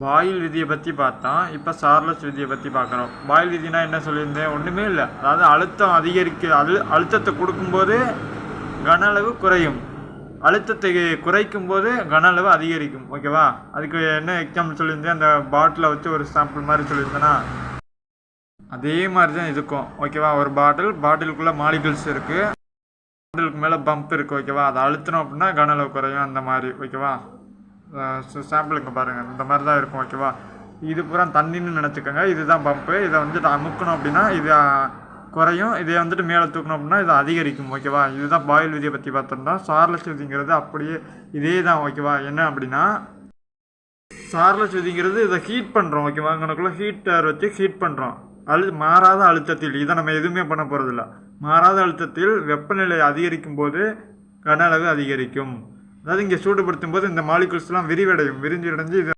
Boil விதியை பற்றி பார்த்தோம். இப்போ சார்லஸ் விதியை பற்றி பார்க்குறோம். பாயில் விதினா என்ன சொல்லியிருந்தேன்? ஒன்றுமே இல்லை. அதாவது அழுத்தம் அழுத்தத்தை கொடுக்கும்போது கன அளவு குறையும், அழுத்தத்தை குறைக்கும் போது கன அளவு அதிகரிக்கும். ஓகேவா? அதுக்கு என்ன எக்ஸாம்பிள் சொல்லியிருந்தேன்? அந்த பாட்டிலை வச்சு ஒரு சாம்பிள் மாதிரி சொல்லியிருந்தேன்னா அதே மாதிரி தான் இருக்கும். ஓகேவா? ஒரு பாட்டிலுக்குள்ளே மாலிகுல்ஸ் இருக்குது, பாட்டிலுக்கு மேலே பம்ப் இருக்குது. ஓகேவா? அதை அழுத்தணும் அப்படின்னா கன அளவு குறையும், அந்த மாதிரி. ஓகேவா? சாம்பிளுக்கு பாருங்கள், இந்த மாதிரி தான் இருக்கும். ஓகேவா? இது பூரா தண்ணின்னு நினச்சிக்கோங்க. இதுதான் பம்பு. இதை வந்துட்டு அமுக்கணும் அப்படின்னா இது குறையும், இதை வந்துட்டு மேலே தூக்கணும் அப்படின்னா இது அதிகரிக்கும். ஓகேவா? இதுதான் பாயில் விதியை பற்றி பார்த்துருந்தோம். சார்லஸ் விதிங்கிறது அப்படியே இதே தான். ஓகேவா? என்ன அப்படின்னா சார்லஸ் விதிங்கிறது இதை ஹீட் பண்ணுறோம். ஓகேவா? அங்கனக்குள்ளே ஹீட்டர் வச்சு ஹீட் பண்ணுறோம். மாறாத அழுத்தத்தில், இதை நம்ம எதுவுமே பண்ண போகிறதில்ல. மாறாத அழுத்தத்தில் வெப்பநிலை அதிகரிக்கும் போது கன அளவு அதிகரிக்கும். அதாவது இங்கே சூடுபடுத்தும் போது இந்த மாலிகுல்ஸ்லாம் விரிவடையும், விரிஞ்சு